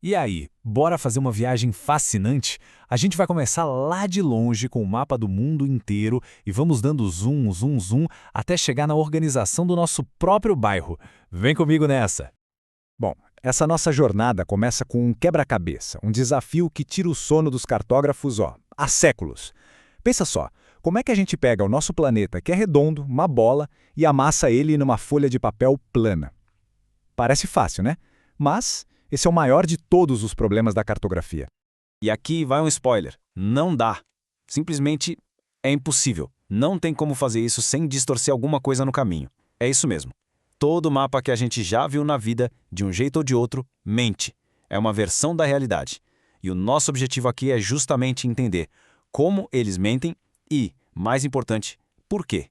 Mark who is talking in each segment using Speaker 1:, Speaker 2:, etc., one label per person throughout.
Speaker 1: E aí, bora fazer uma viagem fascinante? A gente vai começar lá de longe com o mapa do mundo inteiro e vamos dando zoom, zoom, zoom até chegar na organização do nosso próprio bairro. Vem comigo nessa!
Speaker 2: Bom, essa nossa jornada começa com um quebra-cabeça, um desafio que tira o sono dos cartógrafos, há séculos. Pensa só, como é que a gente pega o nosso planeta, que é redondo, uma bola, e amassa ele numa folha de papel plana? Parece fácil, né? Mas esse é o maior de todos os problemas da cartografia.
Speaker 3: E aqui vai um spoiler. Não dá. Simplesmente é impossível. Não tem como fazer isso sem distorcer alguma coisa no caminho. É isso mesmo. Todo mapa que a gente já viu na vida, de um jeito ou de outro, mente. É uma versão da realidade. E o nosso objetivo aqui é justamente entender como eles mentem e, mais importante, por quê.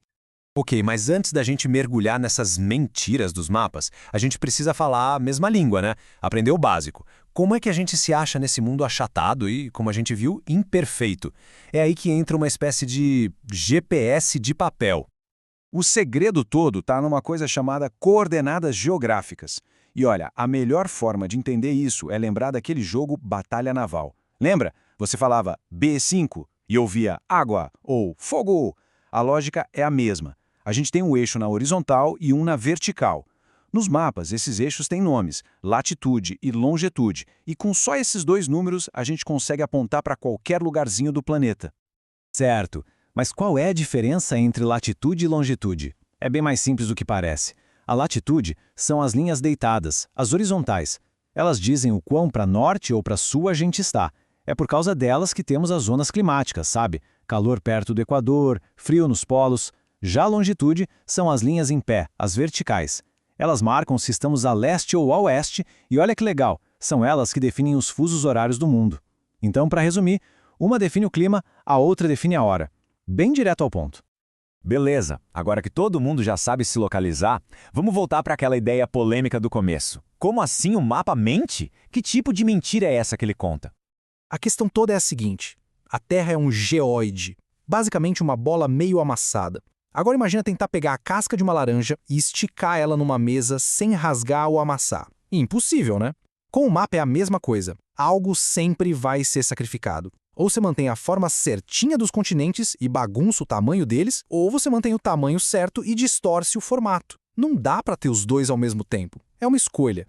Speaker 4: Ok, mas antes da gente mergulhar nessas mentiras dos mapas, a gente precisa falar a mesma língua, né? Aprender o básico. Como é que a gente se acha nesse mundo achatado e, como a gente viu, imperfeito? É aí que entra uma espécie de GPS de papel.
Speaker 5: O segredo todo está numa coisa chamada coordenadas geográficas. E olha, a melhor forma de entender isso é lembrar daquele jogo Batalha Naval. Lembra? Você falava B5 e ouvia água ou fogo. A lógica é a mesma. A gente tem um eixo na horizontal e um na vertical. Nos mapas, esses eixos têm nomes, latitude e longitude, e com só esses dois números a gente consegue apontar para qualquer lugarzinho do planeta.
Speaker 2: Certo, mas qual é a diferença entre latitude e longitude? É bem mais simples do que parece. A latitude são as linhas deitadas, as horizontais. Elas dizem o quão para norte ou para sul a gente está. É por causa delas que temos as zonas climáticas, sabe? Calor perto do Equador, frio nos polos. Já a longitude são as linhas em pé, as verticais. Elas marcam se estamos a leste ou a oeste, e olha que legal, são elas que definem os fusos horários do mundo. Então, para resumir, uma define o clima, a outra define a hora. Bem direto ao ponto.
Speaker 6: Beleza, agora que todo mundo já sabe se localizar, vamos voltar para aquela ideia polêmica do começo. Como assim o mapa mente? Que tipo de mentira é essa que ele conta?
Speaker 7: A questão toda é a seguinte: a Terra é um geóide, basicamente uma bola meio amassada. Agora imagina tentar pegar a casca de uma laranja e esticar ela numa mesa sem rasgar ou amassar. Impossível, né? Com o mapa é a mesma coisa. Algo sempre vai ser sacrificado. Ou você mantém a forma certinha dos continentes e bagunça o tamanho deles, ou você mantém o tamanho certo e distorce o formato. Não dá para ter os dois ao mesmo tempo. É uma escolha.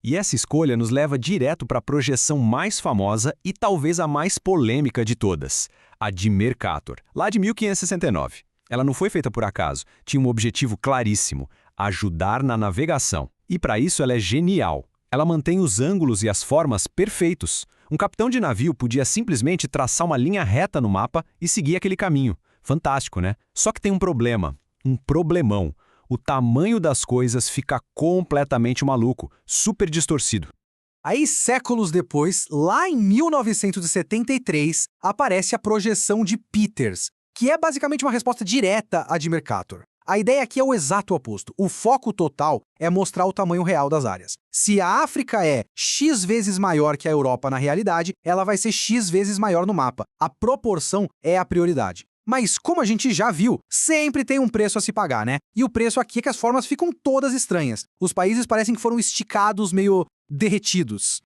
Speaker 4: E essa escolha nos leva direto para a projeção mais famosa e talvez a mais polêmica de todas, a de Mercator, lá de 1569. Ela não foi feita por acaso, tinha um objetivo claríssimo: ajudar na navegação. E para isso ela é genial. Ela mantém os ângulos e as formas perfeitos. Um capitão de navio podia simplesmente traçar uma linha reta no mapa e seguir aquele caminho. Fantástico, né? Só que tem um problema, um problemão. O tamanho das coisas fica completamente maluco, super distorcido.
Speaker 7: Aí, séculos depois, lá em 1973, aparece a projeção de Peters, que é basicamente uma resposta direta à de Mercator. A ideia aqui é o exato oposto. O foco total é mostrar o tamanho real das áreas. Se a África é X vezes maior que a Europa na realidade, ela vai ser X vezes maior no mapa. A proporção é a prioridade. Mas, como a gente já viu, sempre tem um preço a se pagar, né? E o preço aqui é que as formas ficam todas estranhas. Os países parecem que foram esticados, meio derretidos.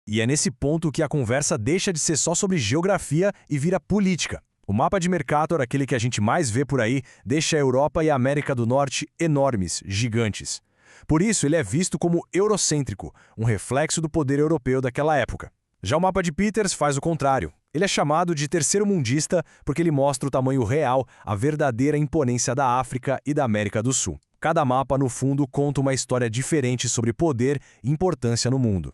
Speaker 4: E é nesse ponto que a conversa deixa de ser só sobre geografia e vira política. O mapa de Mercator, aquele que a gente mais vê por aí, deixa a Europa e a América do Norte enormes, gigantes. Por isso, ele é visto como eurocêntrico, um reflexo do poder europeu daquela época. Já o mapa de Peters faz o contrário. Ele é chamado de terceiro-mundista porque ele mostra o tamanho real, a verdadeira imponência da África e da América do Sul. Cada mapa, no fundo, conta uma história diferente sobre poder e importância no mundo.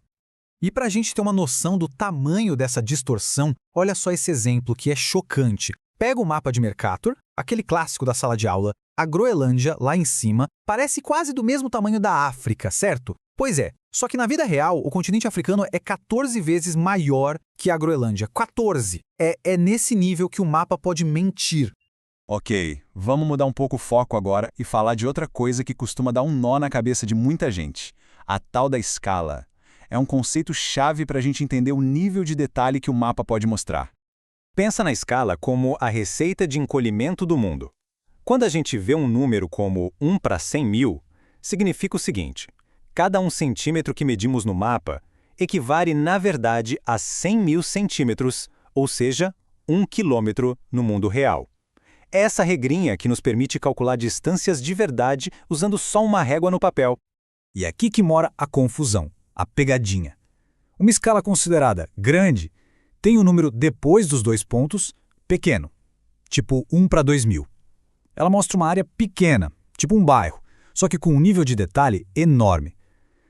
Speaker 1: E para a gente ter uma noção do tamanho dessa distorção, olha só esse exemplo que é chocante. Pega o mapa de Mercator, aquele clássico da sala de aula, a Groenlândia, lá em cima, parece quase do mesmo tamanho da África, certo? Pois é, só que na vida real, o continente africano é 14 vezes maior que a Groenlândia. 14! É nesse nível que o mapa pode mentir.
Speaker 5: Ok, vamos mudar um pouco o foco agora e falar de outra coisa que costuma dar um nó na cabeça de muita gente: a tal da escala. É um conceito chave para a gente entender o nível de detalhe que o mapa pode mostrar.
Speaker 3: Pensa na escala como a receita de encolhimento do mundo. Quando a gente vê um número como 1 para 100 mil, significa o seguinte: cada 1 centímetro que medimos no mapa
Speaker 2: equivale, na verdade, a 100 mil centímetros, ou seja, 1 quilômetro no mundo real. É essa regrinha que nos permite calcular distâncias de verdade usando só uma régua no papel.
Speaker 1: E é aqui que mora a confusão, a pegadinha. Uma escala considerada grande tem o número depois dos 2 pontos pequeno, tipo 1 para 2.000. Ela mostra uma área pequena, tipo um bairro, só que com um nível de detalhe enorme.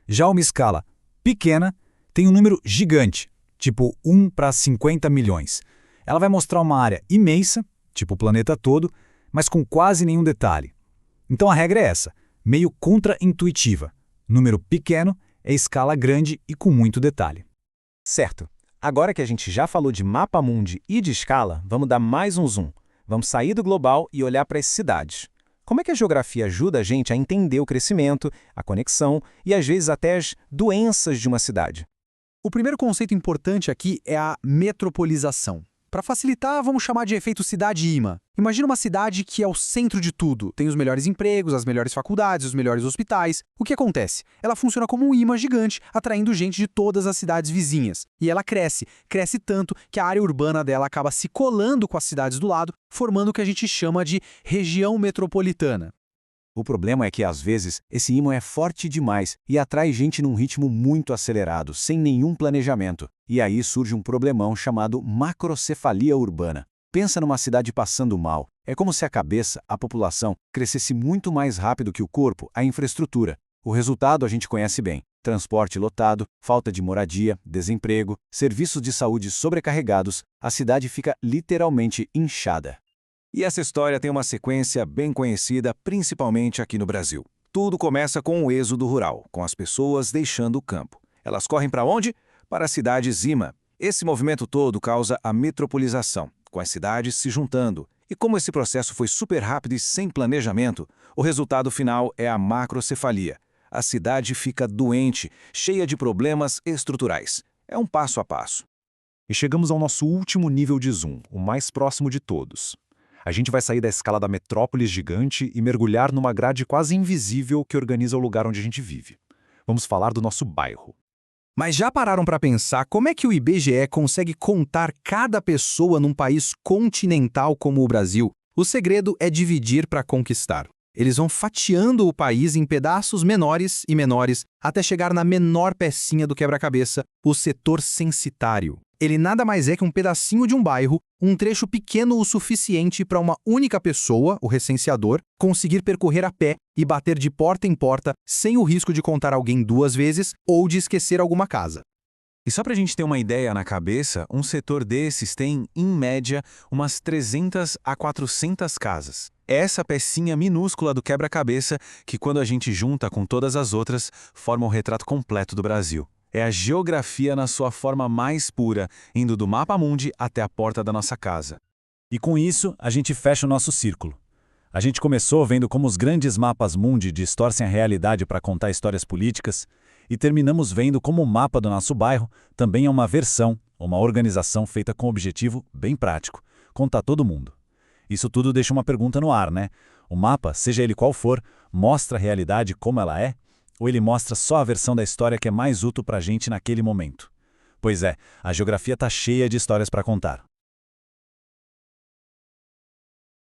Speaker 1: Já uma escala pequena tem um número gigante, tipo 1 para 50 milhões. Ela vai mostrar uma área imensa, tipo o planeta todo, mas com quase nenhum detalhe. Então a regra é essa, meio contra-intuitiva. Número pequeno é escala grande e com muito detalhe.
Speaker 2: Certo. Agora que a gente já falou de mapa mundi e de escala, vamos dar mais um zoom. Vamos sair do global e olhar para as cidades. Como é que a geografia ajuda a gente a entender o crescimento, a conexão e às vezes até as doenças de uma cidade?
Speaker 7: O primeiro conceito importante aqui é a metropolização. Para facilitar, vamos chamar de efeito cidade-imã. Imagina uma cidade que é o centro de tudo. Tem os melhores empregos, as melhores faculdades, os melhores hospitais. O que acontece? Ela funciona como um imã gigante, atraindo gente de todas as cidades vizinhas. E ela cresce tanto que a área urbana dela acaba se colando com as cidades do lado, formando o que a gente chama de região metropolitana.
Speaker 5: O problema é que, às vezes, esse ímã é forte demais e atrai gente num ritmo muito acelerado, sem nenhum planejamento. E aí surge um problemão chamado macrocefalia urbana. Pensa numa cidade passando mal. É como se a cabeça, a população, crescesse muito mais rápido que o corpo, a infraestrutura. O resultado a gente conhece bem. Transporte lotado, falta de moradia, desemprego, serviços de saúde sobrecarregados, a cidade fica literalmente inchada. E essa história tem uma sequência bem conhecida, principalmente aqui no Brasil. Tudo começa com o êxodo rural, com as pessoas deixando o campo. Elas correm para onde? Para as cidades-imã. Esse movimento todo causa a metropolização, com as cidades se juntando. E como esse processo foi super rápido e sem planejamento, o resultado final é a macrocefalia. A cidade fica doente, cheia de problemas estruturais. É um passo a passo.
Speaker 4: E chegamos ao nosso último nível de zoom, o mais próximo de todos. A gente vai sair da escala da metrópole gigante e mergulhar numa grade quase invisível que organiza o lugar onde a gente vive. Vamos falar do nosso bairro.
Speaker 7: Mas já pararam para pensar como é que o IBGE consegue contar cada pessoa num país continental como o Brasil? O segredo é dividir para conquistar. Eles vão fatiando o país em pedaços menores e menores até chegar na menor pecinha do quebra-cabeça, o setor censitário. Ele nada mais é que um pedacinho de um bairro, um trecho pequeno o suficiente para uma única pessoa, o recenseador, conseguir percorrer a pé e bater de porta em porta sem o risco de contar alguém 2 vezes ou de esquecer alguma casa.
Speaker 3: E só para a gente ter uma ideia na cabeça, um setor desses tem, em média, umas 300 a 400 casas. É essa pecinha minúscula do quebra-cabeça que, quando a gente junta com todas as outras, forma o retrato completo do Brasil. É a geografia na sua forma mais pura, indo do mapa mundi até a porta da nossa casa.
Speaker 2: E com isso, a gente fecha o nosso círculo. A gente começou vendo como os grandes mapas mundi distorcem a realidade para contar histórias políticas, e terminamos vendo como o mapa do nosso bairro também é uma versão, uma organização feita com um objetivo bem prático: contar todo mundo. Isso tudo deixa uma pergunta no ar, né? O mapa, seja ele qual for, mostra a realidade como ela é? Ou ele mostra só a versão da história que é mais útil para a gente naquele momento? Pois é, a geografia está cheia de histórias para contar.